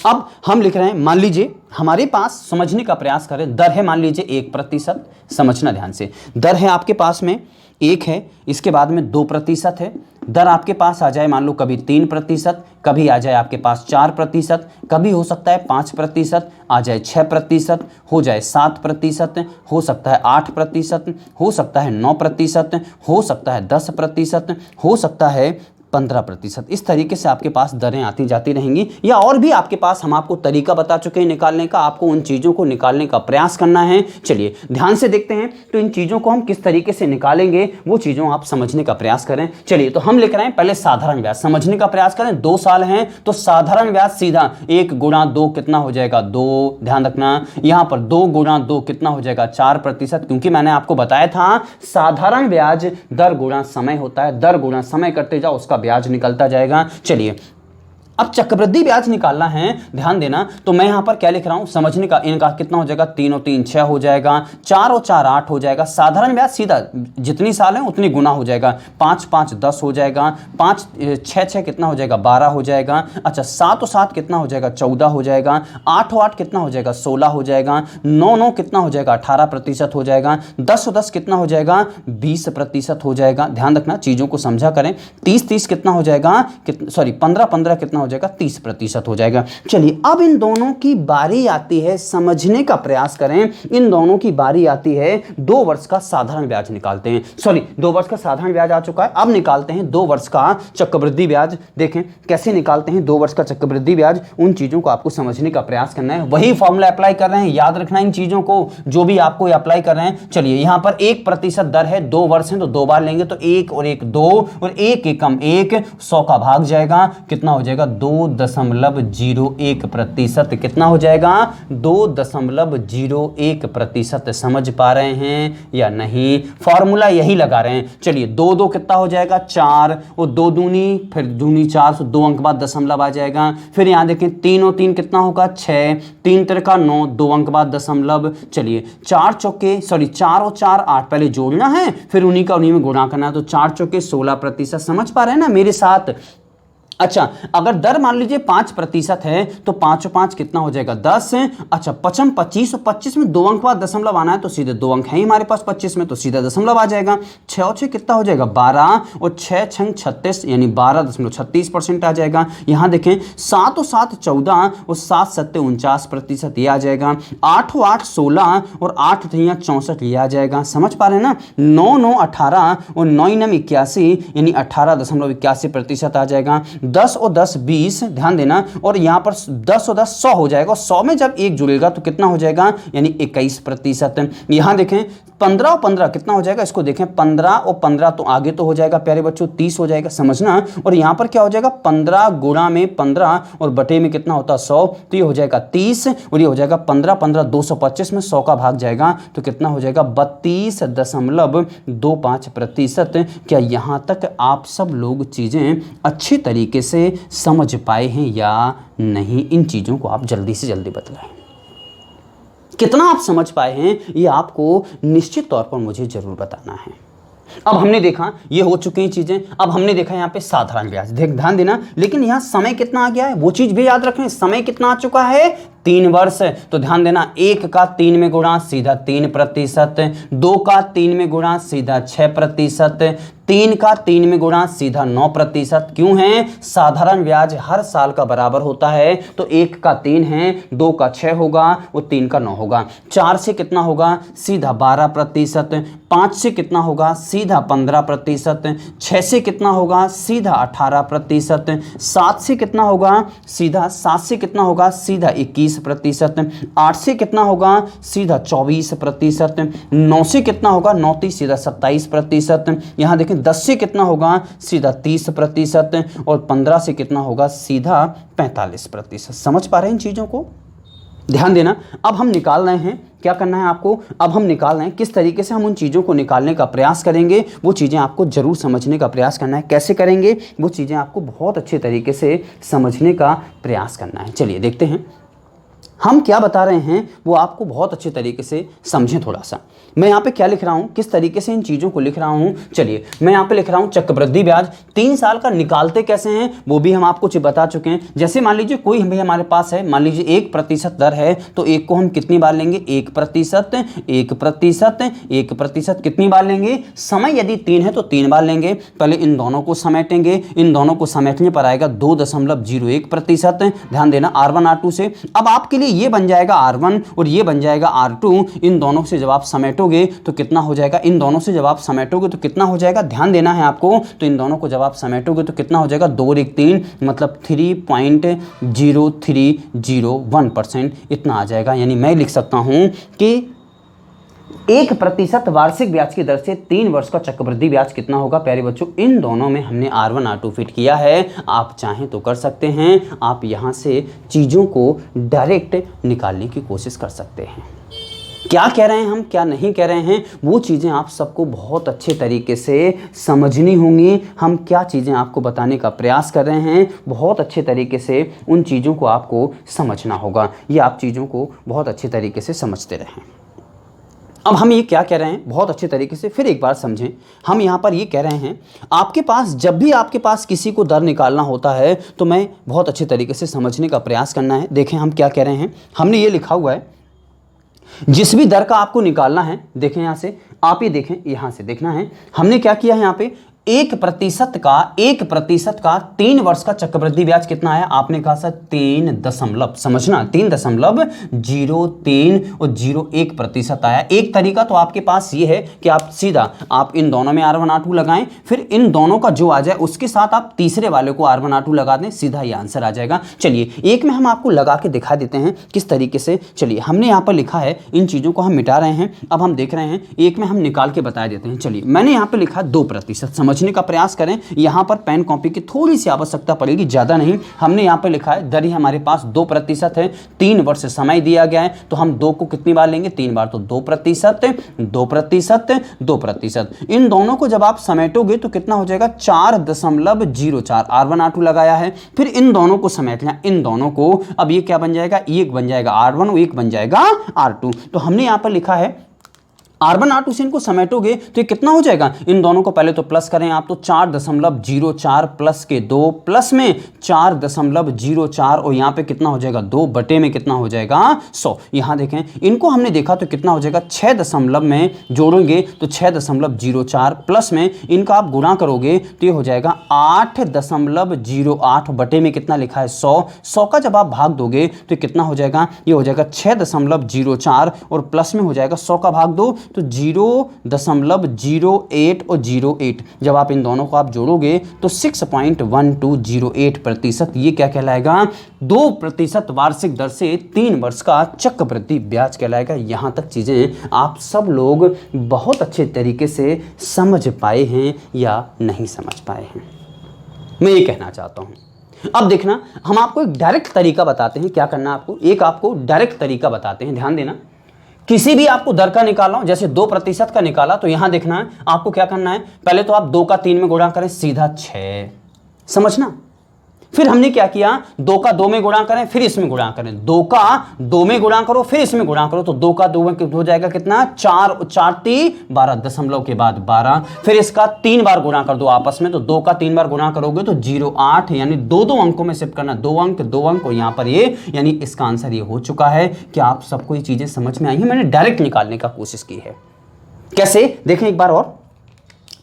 अब हम लिख रहे हैं, मान लीजिए हमारे पास, समझने का प्रयास करें, दर है मान लीजिए 1%। समझना ध्यान से, दर है आपके पास में 1 है, इसके बाद में 2% है। दर आपके पास आ जाए मान लो कभी 3%, कभी आ जाए आपके पास 4%, कभी हो सकता है 5%, आ जाए 6%, हो जाए 7%, हो सकता है 8%, हो सकता है 9%, हो सकता है 10%, हो सकता है 15%। इस तरीके से आपके पास दरें आती जाती रहेंगी, या और भी आपके पास हम आपको तरीका बता चुके हैं निकालने का, आपको उन चीज़ों को निकालने का प्रयास करना है। चलिए ध्यान से देखते हैं, तो इन चीज़ों को हम किस तरीके से निकालेंगे वो चीज़ों आप समझने का प्रयास करें। चलिए तो हम लिख रहे हैं पहले साधारण ब्याज, समझने का प्रयास करें। 2 साल हैं तो साधारण ब्याज सीधा 1 गुणा 2 कितना हो जाएगा 2। ध्यान रखना, यहाँ पर 2 गुणा 2 कितना हो जाएगा 4%, क्योंकि मैंने आपको बताया था साधारण ब्याज दर गुणा समय होता है, दर गुणा समय करते जाओ उसका ब्याज निकलता जाएगा। चलिए अब चक्रवृद्धि ब्याज निकालना है, ध्यान देना, तो मैं यहां पर क्या लिख रहा हूं, समझने का, इनका कितना हो जाएगा 3 और 3 6 हो जाएगा, 4 और 4 8 हो जाएगा। साधारण ब्याज सीधा जितनी साल है उतनी गुना हो जाएगा, 5 5 10 हो जाएगा, 5 6 6 कितना हो जाएगा 12 हो जाएगा। अच्छा 7 और 7 कितना हो जाएगा 14 हो जाएगा, 8 और 8 कितना हो जाएगा 16 हो जाएगा, 9 9 कितना हो जाएगा 18% हो जाएगा, 10 और 10 कितना हो जाएगा 20% हो जाएगा। ध्यान रखना, चीज़ों को समझा करें। 30 30 कितना हो जाएगा, सॉरी 15 15 कितना हो जाएगा 30% हो जाएगा। चलिए अब इन दोनों की बारी आती है, समझने का प्रयास करें, इन दोनों की बारी आती है 2 वर्ष का साधारण ब्याज निकालते हैं। सॉरी 2 वर्ष का साधारण ब्याज आ चुका है, अब निकालते हैं 2 वर्ष का चक्रवृद्धि ब्याज। देखें कैसे निकालते हैं 2 वर्ष का चक्रवृद्धि ब्याज, उन चीजों को आपको समझने का प्रयास करना है। वही फॉर्मूला अप्लाई कर रहे हैं, याद रखना इन चीजों को जो भी आपको अप्लाई कर रहे हैं। चलिए यहां पर 1% दर है, 2 वर्ष है तो 2 बार लेंगे, तो 1 और 1 2 और 1 एकम 1, 100 का भाग जाएगा, कितना हो जाएगा 2.01%। कितना हो जाएगा 2.01%। समझ पा रहे हैं या नहीं, फॉर्मूला यही लगा रहे हैं। चलिए 2 2 कितना हो जाएगा 4 और 2 दूनी फिर दूनी 4, तो 2 अंक बाद दशमलव आ जाएगा। फिर यहां देखें 3 और 3 कितना होगा 6, 3 तिरका 9, 2 अंक बाद दशमलव। चलिए 4 चौके सॉरी 4 और 4 8, पहले जोड़ना है फिर उन्हीं का उन्हीं में गुणा करना है, तो 4 चौके 16%। समझ पा रहे हैं ना मेरे साथ। अच्छा अगर दर मान लीजिए 5% है तो 5 और 5 कितना हो जाएगा 10। अच्छा 55 25 और 25 में 2 अंक बाद दशमलव आना है, तो सीधे 2 अंक है हमारे पास 25 में, तो सीधा दशमलव आ जाएगा। 6 और 6 कितना हो जाएगा 12 और 6 6 36 यानी 12.36% आ जाएगा। यहाँ देखें 7 और 7 14 और 7 7 49%, ये आ जाएगा। 8 और 8 16 और 8 3 64, ये आ जाएगा। समझ पा रहे हैं ना। 9 9 18 और 9 9 81 यानी 18.81% आ जाएगा। 10 और 10 20, ध्यान देना, और यहां पर 10 और 10 100 हो जाएगा, और 100 में जब 1 जुड़ेगा तो कितना हो जाएगा यानी 21%। यहां देखें 15 और 15 कितना हो जाएगा, इसको देखें 15 और 15 तो आगे तो हो जाएगा प्यारे बच्चों 30 हो जाएगा, समझना। और यहां पर क्या हो जाएगा 15 गुणा में 15 और बटे में कितना होता है 100, तो ये हो जाएगा 30 और ये हो जाएगा 15 15 225 में 100 का भाग जाएगा, तो कितना हो जाएगा 32.25%। क्या यहां तक आप सब लोग चीजें अच्छे तरीके से समझ पाए हैं या नहीं? इन चीजों को आप जल्दी से जल्दी बतलाएं। कितना आप समझ पाए हैं ये आपको निश्चित तौर पर मुझे जरूर बताना है। अब हमने देखा ये हो चुकी हैं चीजें। अब हमने देखा यहाँ पे साधारण ब्याज, देख ध्यान देना, लेकिन यहाँ समय कितना आ गया है वो चीज भी याद रखें। समय कितना आ चुका है, 3 वर्ष। तो ध्यान देना, 1 का 3 में गुणा सीधा 3%, 2 का 3 में गुणा सीधा 6%, 3 का 3 में गुणा सीधा 9%। क्यों है, साधारण ब्याज हर साल का बराबर होता है, तो 1 का 3 है, 2 का 6 होगा, वो 3 का 9 होगा। 4 से कितना होगा, सीधा 12%, 5 से कितना होगा, सीधा 15%, 6 से कितना होगा, सीधा 18%, 7 से कितना होगा, सीधा 7 से कितना होगा, सीधा 21%, 8 से कितना होगा, सीधा 24%, 9 से कितना होगा, 9 सीधा 27%, यहाँ देखें 10 से कितना होगा, सीधा 30%, और 15 से कितना होगा, सीधा 45%। समझ पा रहे हैं इन चीज़ों को, ध्यान देना। अब हम निकाल रहे हैं, क्या करना है आपको, अब हम निकाल रहे हैं किस तरीके से हम उन चीज़ों को निकालने का प्रयास करेंगे, वो चीज़ें आपको जरूर समझने का प्रयास करना है। कैसे करेंगे, वो चीज़ें आपको बहुत अच्छे तरीके से समझने का प्रयास करना है। चलिए देखते हैं हम क्या बता रहे हैं, वो आपको बहुत अच्छे तरीके से समझें। थोड़ा सा मैं यहाँ पे क्या लिख रहा हूँ, किस तरीके से इन चीज़ों को लिख रहा हूँ। चलिए मैं यहाँ पे लिख रहा हूँ चक्रवृद्धि ब्याज 3 साल का निकालते कैसे हैं वो भी हम आपको बता चुके हैं। जैसे मान लीजिए कोई भाई हमारे पास है, मान लीजिए 1% दर है, तो 1 को हम कितनी बार लेंगे, 1%, 1%, 1% कितनी बार लेंगे, समय यदि 3 है तो 3 बार लेंगे। पहले इन दोनों को समेटेंगे, इन दोनों को समेटने पर आएगा 2.01%। ध्यान देना R1 R2 से। अब आपके लिए ये बन जाएगा R1 और ये बन जाएगा R2। इन दोनों से जब आप समेटोगे तो कितना हो जाएगा, इन दोनों से जब आप समेटोगे तो कितना हो जाएगा, ध्यान देना है आपको। तो इन दोनों को जब आप समेटोगे तो कितना हो जाएगा, 2 और 1 3, मतलब 3.0301% इतना आ जाएगा। यानी मैं लिख सकता हूं कि 1% वार्षिक ब्याज की दर से 3 वर्ष का चक्रवृद्धि ब्याज कितना होगा। प्यारे बच्चों, इन दोनों में हमने R1 R2 फिट किया है। आप चाहें तो कर सकते हैं, आप यहां से चीज़ों को डायरेक्ट निकालने की कोशिश कर सकते हैं। क्या कह रहे हैं हम, क्या नहीं कह रहे हैं, वो चीज़ें आप सबको बहुत अच्छे तरीके से समझनी होंगी। हम क्या चीज़ें आपको बताने का प्रयास कर रहे हैं, बहुत अच्छे तरीके से उन चीज़ों को आपको समझना होगा। ये आप चीज़ों को बहुत अच्छे तरीके से समझते रहें। अब हम ये क्या कह रहे हैं, बहुत अच्छे तरीके से फिर एक बार समझें। हम यहाँ पर ये कह रहे हैं, आपके पास जब भी आपके पास किसी को दर निकालना होता है तो मैं बहुत अच्छे तरीके से समझने का प्रयास करना है। देखें हम क्या कह रहे हैं, हमने ये लिखा हुआ है, जिस भी दर का आपको निकालना है, देखें यहाँ से, आप ये देखें, यहाँ से देखना है। हमने क्या किया है यहाँ पे, 1% का 3 वर्ष का चक्रवृद्धि ब्याज कितना है, आपने कहा सर 3 दशमलव, समझना 3.03 और 01% आया। एक तरीका तो आपके पास ये है कि आप सीधा आप इन दोनों में R1 R2 लगाएं, फिर इन दोनों का जो आ जाए उसके साथ आप तीसरे वाले को R1 R2 लगा दें, सीधा ये आंसर आ जाएगा। चलिए एक में हम आपको लगा के दिखा देते हैं किस तरीके से। चलिए हमने यहाँ पर लिखा है, इन चीज़ों को हम मिटा रहे हैं, अब हम देख रहे हैं एक में हम निकाल के बता देते हैं। चलिए मैंने यहाँ पर लिखा 2%, समझने का प्रयास करें। यहां पर पेन कॉपी की थोड़ी सी आवश्यकता पड़ेगी, ज्यादा नहीं। हमने यहां पर लिखा है, दर ही हमारे पास 2% है, 3 वर्ष समय दिया गया है, तो हम 2 को कितनी बार लेंगे, 3 बार, तो 2%, 2%, 2%। इन दोनों को जब आप समेटोगे तो कितना हो जाएगा, 4.04। R1 R2 लगाया है, फिर इन दोनों को समेट लिया, इन दोनों को, अब ये क्या बन जाएगा, एक बन जाएगा R1 और एक बन जाएगा R2। तो हमने यहां पर लिखा है R1 R2 से इनको समेटोगे तो ये कितना हो जाएगा, इन दोनों को पहले तो प्लस करें आप, तो 4.04 प्लस के 2 प्लस में 4.04 और यहाँ पे कितना हो जाएगा, 2 बटे में कितना हो जाएगा, 100। यहाँ देखें इनको हमने देखा तो कितना हो जाएगा, 6 दशमलव में जोड़ोगे तो 6.04 प्लस में इनका आप गुणा करोगे तो ये हो जाएगा 8.08 बटे में कितना लिखा है, 100 का जब आप भाग दोगे तो कितना हो जाएगा, ये हो जाएगा 6.04 और प्लस में हो जाएगा 100 का भाग दो तो 0.08 और 08, जब आप इन दोनों को आप जोड़ोगे तो 6.1208%, ये क्या कहलाएगा, 2% वार्षिक दर से 3 वर्ष का चक्रवृद्धि ब्याज कहलाएगा। यहां तक चीजें आप सब लोग बहुत अच्छे तरीके से समझ पाए हैं या नहीं समझ पाए हैं, मैं ये कहना चाहता हूं। अब देखना, हम आपको एक डायरेक्ट तरीका बताते हैं, क्या करना आपको, एक आपको डायरेक्ट तरीका बताते हैं। ध्यान देना, किसी भी आपको दर का निकाला हो, जैसे 2% का निकाला, तो यहां देखना है आपको क्या करना है, पहले तो आप 2 का 3 में गुणा करें, सीधा 6, समझना। फिर हमने क्या किया, 2 का 2 में गुणा करें, फिर इसमें गुणा करें, 2 का 2 में गुणा करो, फिर इसमें गुणा करो, तो 2 का 2 में हो जाएगा कितना, 4, 4 × 12, दशमलव के बाद 12, फिर इसका 3 बार गुणा कर दो आपस में, तो 2 का 3 बार गुणा करोगे तो 0, 8, यानी 2 अंकों में शिफ्ट करना, 2 अंक और यहां पर ये, यानी इसका आंसर ये हो चुका है। कि आप सबको ये चीजें समझ में आई हैं? मैंने डायरेक्ट निकालने का कोशिश की है। कैसे, देखें एक बार और,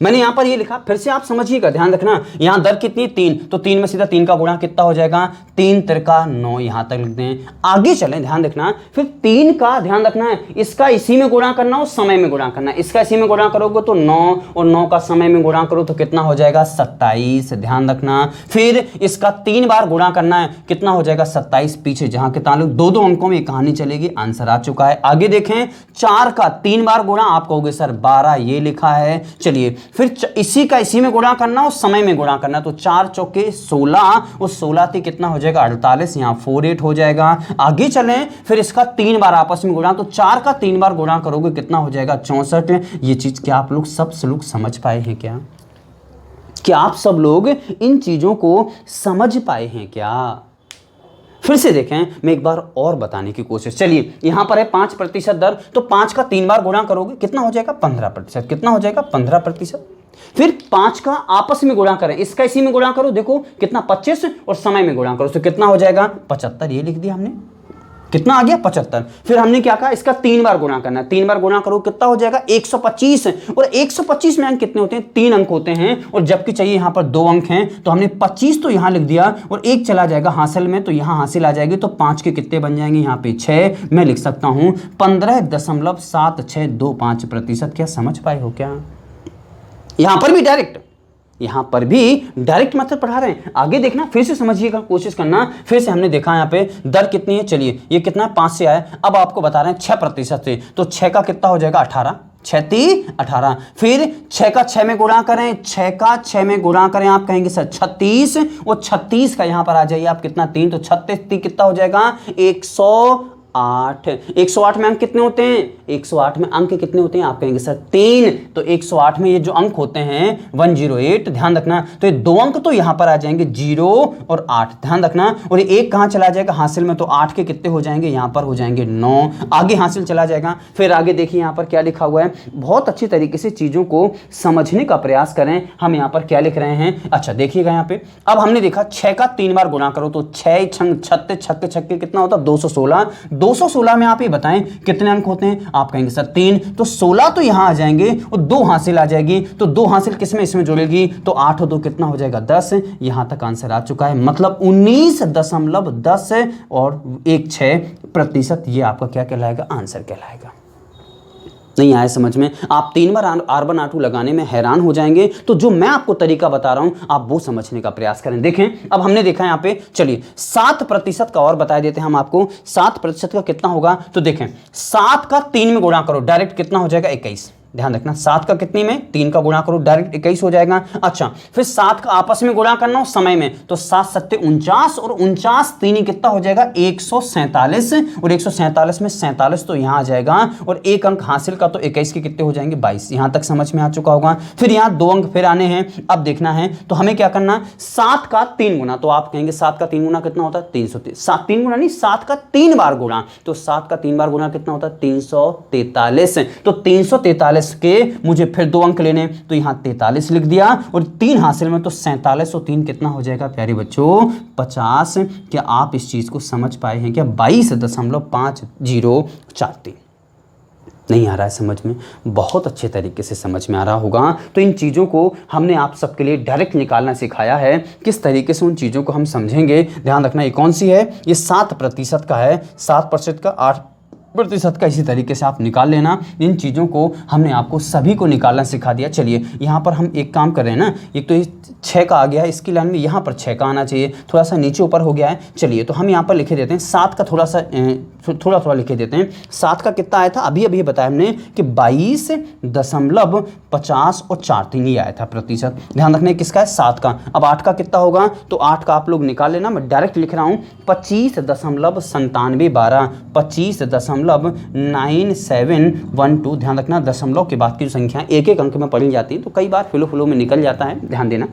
मैंने यहां पर ये लिखा, फिर से आप समझिएगा, ध्यान रखना। यहां दर कितनी, 3, तो 3 में सीधा 3 का गुणा कितना हो जाएगा, 3 तिरका 9, यहां तक लिख दें। आगे चलें, ध्यान रखना, फिर 3 का ध्यान रखना है, इसका इसी में गुणा करना और समय में गुणा करना है। इसका इसी में गुणा करोगे तो 9, और 9 का समय में गुणा करो तो कितना हो जाएगा, 27, ध्यान रखना। फिर इसका 3 बार गुणा करना है, कितना हो जाएगा, 27, पीछे जहां के ताल्लुक 2 अंकों में कहानी चलेगी, आंसर आ चुका है। आगे देखें, 4 का 3 बार गुणा, आप कहोगे सर 12, ये लिखा है। चलिए, फिर इसी का इसी में गुणा करना और समय में गुणा करना, तो 4 चौके 16, और 16 थी कितना हो जाएगा, 48, यहां 48 हो जाएगा। आगे चलें, फिर इसका 3 बार आपस में गुणा, तो 4 का 3 बार गुणा करोगे कितना हो जाएगा, 64। ये चीज क्या आप लोग सब लोग समझ पाए हैं क्या? क्या आप सब लोग इन चीजों को समझ पाए हैं क्या? फिर से देखें, मैं एक बार और बताने की कोशिश, चलिए यहां पर है 5% दर, तो 5 का 3 बार गुणा करोगे कितना हो जाएगा, 15%, कितना हो जाएगा, 15%। फिर 5 का आपस में गुणा करें, इसका इसी में गुणा करो, देखो कितना, 25, और समय में गुणा करो तो कितना हो जाएगा, 75, ये लिख दिया हमने, कितना आ गया, 75। फिर हमने क्या कहा, इसका 3 बार गुणा करना है, 3 बार गुणा करो कितना हो जाएगा, 125, और 125 में अंक कितने होते हैं, 3 अंक होते हैं, और जबकि चाहिए यहां पर 2 अंक हैं, तो हमने 25 तो यहां लिख दिया, और 1 चला जाएगा हासिल में, तो यहां हासिल आ जाएगी, तो 5 के कितने बन जाएंगे, यहां पे 6, मैं लिख सकता हूं 15.7625%। क्या समझ पाए हो क्या? यहां पर भी डायरेक्ट मेथड पढ़ा रहे हैं। आगे देखना, फिर से समझिएगा, कोशिश करना। फिर से हमने देखा यहाँ पे दर कितनी है, चलिए ये कितना, 5 से आया, अब आपको बता रहे हैं 6% से, तो 6 का कितना हो जाएगा, 18, 6 18, फिर 6 का 6 में गुणा करें, 6 का 6 में गुणा करें, आप कहेंगे सर 36, और 36 का यहां पर आ जाइए आप कितना, 3, तो 36 कितना हो जाएगा, 108। 108 में अंक कितने होते हैं, 108 में अंक कितने होते हैं, आप कहेंगे सर 3, तो 108 में ये जो अंक होते हैं 108, ध्यान रखना, तो ये 2 अंक तो यहां पर आ जाएंगे 0 और 8, ध्यान रखना, और ये 1 कहां चला जाएगा, हासिल में, तो 8 के कितने हो जाएंगे, यहां पर हो जाएंगे 9, आगे हासिल चला जाएगा। फिर आगे देखिए यहां पर क्या लिखा हुआ है, बहुत अच्छी तरीके से चीजों को समझने का प्रयास करें। हम यहां पर क्या लिख रहे हैं, अच्छा देखिएगा यहां पे, अब हमने देखा 6 का 3 बार गुणा करो, तो 6 छंग 36 छक्के कितना होता है, 216, 216 में आप ये बताएं कितने अंक होते हैं, आप कहेंगे सर 3, तो 16 तो यहां आ जाएंगे, और 2 हासिल आ जाएगी, तो 2 हासिल किसमें, इसमें जुड़ेगी, तो 8 और 2 कितना हो जाएगा, 10, यहां तक आंसर आ चुका है। मतलब 19.10 और 16%, ये आपका क्या कहलाएगा, आंसर कहलाएगा। नहीं आया समझ में, आप 3 बार R1 R2 लगाने में हैरान हो जाएंगे, तो जो मैं आपको तरीका बता रहा हूं आप वो समझने का प्रयास करें। देखें, अब हमने देखा यहां पे, चलिए 7% का और बता देते हैं हम आपको, 7% का कितना होगा, तो देखें 7 का 3 में गुणा करो, डायरेक्ट कितना हो जाएगा, 21, ध्यान रखना, 7 का कितनी में, 3 का गुणा करो, डायरेक्ट 21 हो जाएगा। अच्छा, फिर 7 का आपस में गुणा करना हो समय में, तो 7 7 49, और 49 3 कितना हो जाएगा, 147, और 147 में 47 तो यहां आ जाएगा, और 1 अंक हासिल का, तो 21 के कितने हो जाएंगे, 22, यहां तक समझ में आ चुका होगा। फिर यहां 2 अंक फिर आने हैं, अब देखना है, तो हमें क्या करना, 7 का 3 गुना, तो आप कहेंगे 7 का 3 गुना कितना होता है, 330, 7 3 गुना नहीं, 7 का 3 बार गुणा, तो 7 का 3 बार गुणा कितना होता है, 343, तो 343 के मुझे फिर 2 अंक लेने, तो यहां 43 लिख दिया, और 3 हासिल में, तो 47, और 3 कितना हो जाएगा प्यारे बच्चों, 50। क्या आप इस चीज को समझ पाए हैं क्या, 22.5043, नहीं आ रहा है समझ में, बहुत अच्छे तरीके से समझ में आ रहा होगा। तो इन चीज़ों को हमने आप सबके लिए डायरेक्ट निकालना सिखाया है, किस तरीके से उन चीज़ों को हम समझेंगे। ध्यान रखना, ये कौन सी है, ये 7% का है, 7% का, 8% का, इसी तरीके से आप निकाल लेना। इन चीज़ों को हमने आपको सभी को निकालना सिखा दिया। चलिए यहाँ पर हम एक काम कर रहे हैं ना, एक तो ये 6 का आ गया है, इसकी लाइन में यहाँ पर 6 का आना चाहिए, थोड़ा सा नीचे ऊपर हो गया है। चलिए तो हम यहाँ पर लिखे देते हैं 7 का, थोड़ा लिखे देते हैं। 7 का कितना आया था, अभी बताया हमने कि 22.50 और 43 ये आया था प्रतिशत। ध्यान रखना किसका है, 7 का। अब 8 का कितना होगा, तो 8 का आप लोग निकाल लेना, मैं डायरेक्ट लिख रहा हूँ 25.9712, 25.9712। ध्यान रखना दशमलव के बाद की जो संख्या एक एक अंक में पढ़ी जाती है, तो कई बार फ्लो में निकल जाता है, ध्यान देना।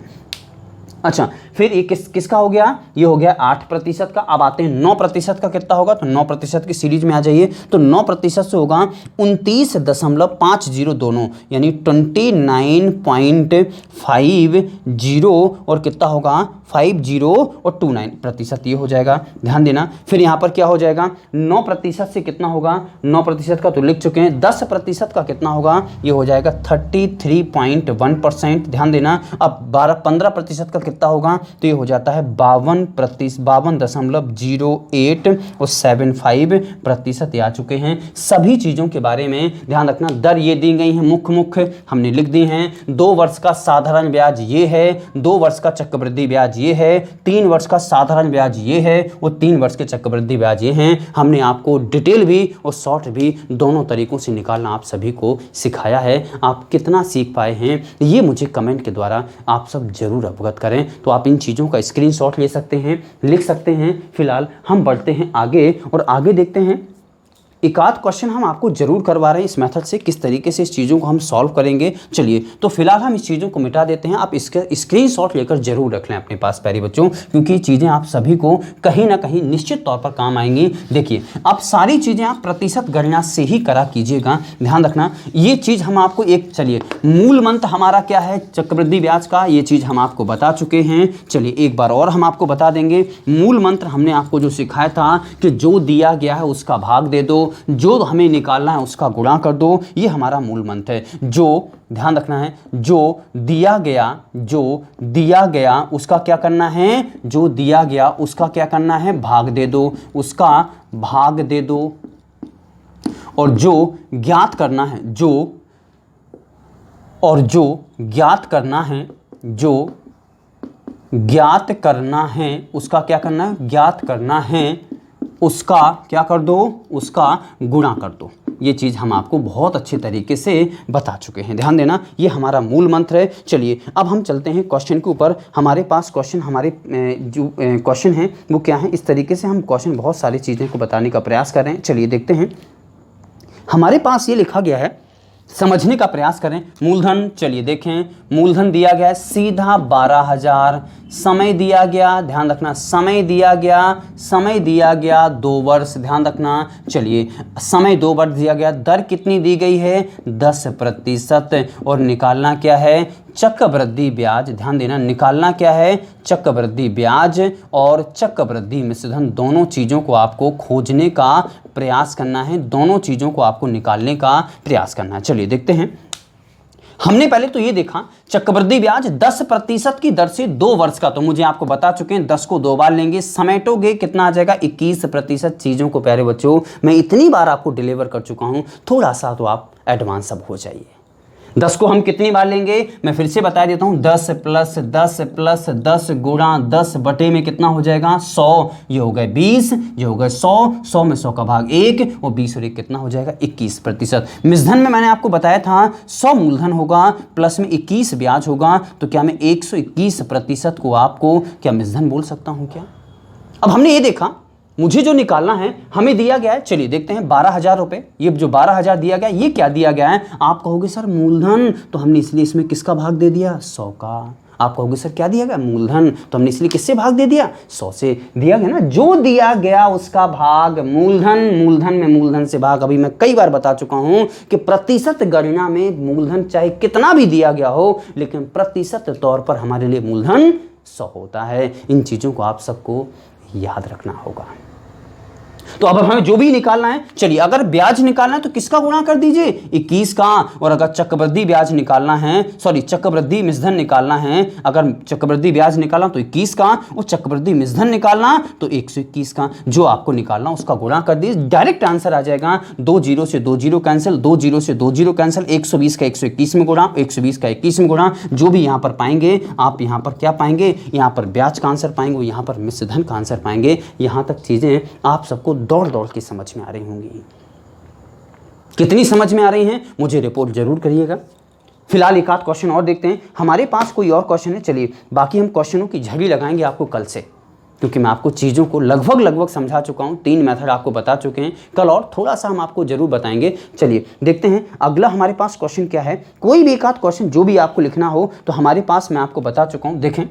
अच्छा, फिर ये किसका हो गया, ये हो गया 8% का। अब आते हैं 9% का कितना होगा, तो 9% की सीरीज में आ जाइए, तो 9% से होगा 29.50 दोनों, यानी 29.50 और कितना होगा 50 और 29% ये हो जाएगा, ध्यान देना। फिर यहाँ पर क्या हो जाएगा, 9% से कितना होगा, 9% का तो लिख चुके हैं, 10% का कितना होगा, ये हो जाएगा 33.1%, ध्यान देना। अब 15% का कितना होगा, तो ये हो जाता है 52.08 और 75% आ चुके हैं। सभी चीज़ों के बारे में ध्यान रखना, दर ये दी गई हैं, मुख्य हमने लिख दी हैं। 2 वर्ष का साधारण ब्याज ये है, 2 वर्ष का चक्रवृद्धि ब्याज ये है, 3 वर्ष का साधारण ब्याज ये है और 3 वर्ष के चक्रवृद्धि ब्याज ये हैं। हमने आपको डिटेल भी और शॉर्ट भी दोनों तरीकों से निकालना आप सभी को सिखाया है। आप कितना सीख पाए हैं ये मुझे कमेंट के द्वारा आप सब जरूर अवगत करें। तो आप इन चीज़ों का स्क्रीनशॉट ले सकते हैं, लिख सकते हैं। फिलहाल हम बढ़ते हैं आगे और आगे देखते हैं, एक आध क्वेश्चन हम आपको जरूर करवा रहे हैं इस मेथड से, किस तरीके से इस चीज़ों को हम सॉल्व करेंगे। चलिए, तो फिलहाल हम इस चीज़ों को मिटा देते हैं। आप इसका स्क्रीनशॉट लेकर जरूर रख लें अपने पास प्यारे बच्चों, क्योंकि ये चीज़ें आप सभी को कहीं ना कहीं निश्चित तौर पर काम आएंगी। देखिए, अब सारी चीज़ें आप प्रतिशत गणना से ही करा कीजिएगा, ध्यान रखना। ये चीज़ हम आपको चलिए, मूल मंत्र हमारा क्या है चक्रवृद्धि ब्याज का, ये चीज़ हम आपको बता चुके हैं। चलिए एक बार और हम आपको बता देंगे। मूल मंत्र हमने आपको जो सिखाया था कि जो दिया गया है उसका भाग दे दो, जो हमें निकालना है उसका गुणा कर दो, ये हमारा मूल मंत्र है। जो ध्यान रखना है, जो दिया गया उसका क्या करना है, जो दिया गया उसका क्या करना है, भाग दे दो, उसका भाग दे दो। और जो ज्ञात करना है, जो ज्ञात करना है उसका क्या करना है, ज्ञात करना है उसका क्या कर दो, उसका गुणा कर दो। ये चीज़ हम आपको बहुत अच्छे तरीके से बता चुके हैं, ध्यान देना। ये हमारा मूल मंत्र है। चलिए अब हम चलते हैं क्वेश्चन के ऊपर। हमारे पास क्वेश्चन, हमारे जो क्वेश्चन हैं वो क्या है, इस तरीके से हम क्वेश्चन बहुत सारी चीज़ें को बताने का प्रयास कर रहे हैं। चलिए देखते हैं, हमारे पास ये लिखा गया है, समझने का प्रयास करें। मूलधन, चलिए देखें, मूलधन दिया गया है सीधा 12,000, समय दिया गया, ध्यान रखना, समय दिया गया 2 वर्ष, ध्यान रखना। चलिए, समय 2 वर्ष दिया गया, दर कितनी दी गई है 10% और निकालना क्या है, चक्रवृद्धि ब्याज, ध्यान देना, निकालना क्या है, चक्रवृद्धि ब्याज और चक्रवृद्धि मिश्रधन, दोनों चीज़ों को आपको खोजने का प्रयास करना है, दोनों चीज़ों को आपको निकालने का प्रयास करना है। चलिए देखते हैं। हमने पहले तो ये देखा चक्रवृद्धि ब्याज 10% की दर से 2 वर्ष का, तो मुझे आपको बता चुके हैं 10 को 2 बार लेंगे, समेटोगे कितना आ जाएगा 21%। चीज़ों को प्यारे बच्चों मैं इतनी बार आपको डिलीवर कर चुका हूं, थोड़ा सा तो आप एडवांस अब हो जाइए। 10 को हम कितनी बार लेंगे, मैं फिर से बता देता हूं, 10 + 10 + 10 गुणा 10 बटे में कितना हो जाएगा 100, ये हो गए 20, ये हो गए 100, 100 में 100 का भाग 1 और 20 और 1 कितना हो जाएगा 21%। मिश्रधन में मैंने आपको बताया था 100 मूलधन होगा प्लस में 21 ब्याज होगा, तो क्या मैं 121% को आपको क्या मिश्रधन बोल सकता हूं क्या। अब हमने ये देखा, मुझे जो निकालना है हमें दिया गया है, चलिए देखते हैं 12,000 रुपये। ये जो 12,000 दिया गया, ये क्या दिया गया है, आप कहोगे सर मूलधन, तो हमने इसलिए इसमें किसका भाग दे दिया 100 का। आप कहोगे सर क्या दिया गया मूलधन, तो हमने इसलिए किससे भाग दे दिया 100 से दिया गया ना, जो दिया गया उसका भाग मूलधन में मूलधन से भाग। अभी मैं कई बार बता चुका हूं कि प्रतिशत गणना में मूलधन चाहे कितना भी दिया गया हो, लेकिन प्रतिशत तौर पर हमारे लिए मूलधन 100 होता है। इन चीज़ों को आप सबको याद रखना होगा। तो अब हमें जो भी निकालना है, चलिए अगर ब्याज निकालना है तो किसका गुणा कर दीजिए 21 का, और अगर चक्रवृद्धि ब्याज निकालना है, चक्रवृद्धि मिश्रधन निकालना है, अगर चक्रवृद्धि ब्याज निकालना तो 21 का और चक्रवृद्धि मिश्रधन निकालना तो 121 का। जो आपको निकालना उसका गुणा कर दीजिए, डायरेक्ट आंसर आ जाएगा। 2 0 से 2 0 कैंसिल, 2 0 से 2 0 कैंसिल, 120 का 121 में गुणा, 120 का 21 में गुणा। जो भी यहाँ पर पाएंगे आप, यहाँ पर क्या पाएंगे, यहाँ पर ब्याज का आंसर पाएंगे, यहाँ पर मिश्रधन का आंसर पाएंगे। यहाँ तक चीजें आप सबको दौड़ दौड़ के समझ में आ रही होंगी। कितनी समझ में आ रही हैं मुझे रिपोर्ट जरूर करिएगा। फिलहाल एक आध क्वेश्चन और देखते हैं, हमारे पास कोई और क्वेश्चन है। चलिए बाकी हम क्वेश्चनों की झड़ी लगाएंगे आपको कल से, क्योंकि मैं आपको चीज़ों को लगभग समझा चुका हूं, 3 मेथड आपको बता चुके हैं। कल और थोड़ा सा हम आपको जरूर बताएंगे। चलिए देखते हैं अगला हमारे पास क्वेश्चन क्या है। कोई भी एक आध क्वेश्चन जो भी आपको लिखना हो तो हमारे पास मैं आपको बता चुका हूं। देखें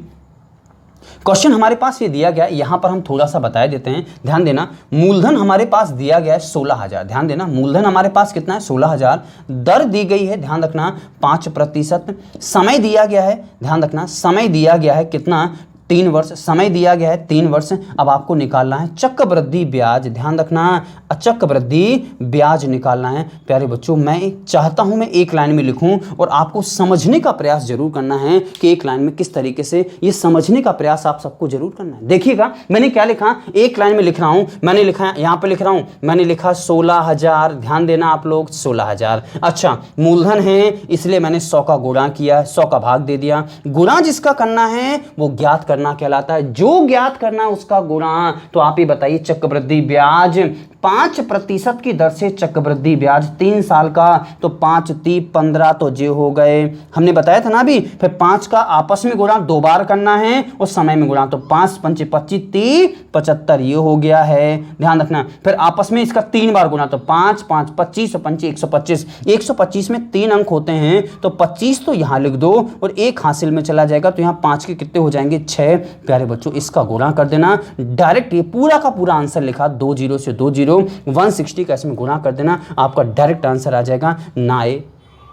क्वेश्चन हमारे पास ये दिया गया है, यहां पर हम थोड़ा सा बता देते हैं, ध्यान देना। मूलधन हमारे पास दिया गया है 16,000, ध्यान देना मूलधन हमारे पास कितना है 16,000, दर दी गई है ध्यान रखना 5%, समय दिया गया है ध्यान रखना, समय दिया गया है कितना 3 वर्ष, समय दिया गया है 3 वर्ष। अब आपको निकालना है चक्रवृद्धि ब्याज, ध्यान रखना चक्रवृद्धि ब्याज निकालना है। प्यारे बच्चों मैं चाहता हूं मैं एक लाइन में लिखूं और आपको समझने का प्रयास जरूर करना है कि एक लाइन में किस तरीके से ये समझने का प्रयास आप सबको जरूर करना है। देखिएगा मैंने क्या लिखा, एक लाइन में लिख रहा हूं, मैंने लिखा यहां पे लिख रहा हूं, मैंने लिखा 16,000, ध्यान देना आप लोग 16,000। अच्छा मूलधन है इसलिए मैंने 100 का गुणा किया, 100 का भाग दे दिया। गुणा जिसका करना है वो ज्ञात करना कहलाता है, जो ज्ञात करना उसका गुणा। तो आप ये बताइए चक्रवृद्धि ब्याज 5% की दर से चक्रवृद्धि ब्याज 3 साल का, तो 5 3 15 तो जे हो गए, हमने बताया था ना अभी। फिर 5 का आपस में गुणा 2 बार करना है और समय में गुणा, तो 5 5 25 30 75 ये हो गया है, ध्यान रखना। फिर आपस में इसका 3 बार गुणा, तो 5 5 25 और 25 125, 125 में 3 अंक होते हैं तो 25 तो यहां लिख दो और 1 हासिल में चला जाएगा, तो यहां 5 के कितने हो जाएंगे 6। प्यारे बच्चों इसका गुणा कर देना, डायरेक्ट ये पूरा का पूरा आंसर लिखा 2 0 से 2 0 160 का इसमें गुणा कर देना, आपका डायरेक्ट आंसर आ जाएगा ना आए,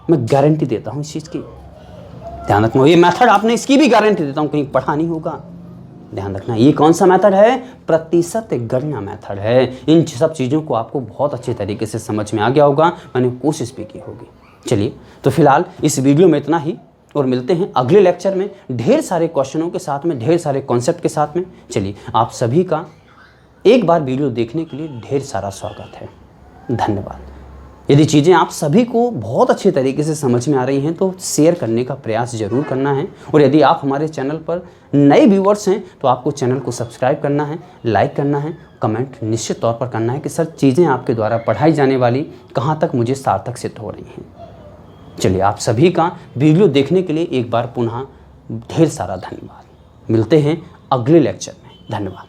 मैं गारंटी देता हूं इस चीज की, ध्यान रखना। ये मेथड आपने इसकी भी गारंटी देता हूं, कहीं पढ़ा नहीं होगा, ध्यान रखना। ये कौन सा मेथड है, प्रतिशत गणना मेथड है। इन सब चीजों को आपको बहुत अच्छे तरीके से समझ में आ गया होगा, मैंने कोशिश भी की होगी। चलिए तो फिलहाल इस वीडियो में इतना ही और मिलते हैं अगले लेक्चर में ढेर सारे क्वेश्चनों के साथ में, ढेर सारे कॉन्सेप्ट के साथ में। चलिए आप सभी का एक बार वीडियो देखने के लिए ढेर सारा स्वागत है, धन्यवाद। यदि चीज़ें आप सभी को बहुत अच्छे तरीके से समझ में आ रही हैं तो शेयर करने का प्रयास जरूर करना है, और यदि आप हमारे चैनल पर नए व्यूअर्स हैं तो आपको चैनल को सब्सक्राइब करना है, लाइक करना है, कमेंट निश्चित तौर पर करना है कि सर चीज़ें आपके द्वारा पढ़ाई जाने वाली कहाँ तक मुझे सार्थक सिद्ध हो रही हैं। चलिए आप सभी का वीडियो देखने के लिए एक बार पुनः ढेर सारा धन्यवाद। मिलते हैं अगले लेक्चर में, धन्यवाद।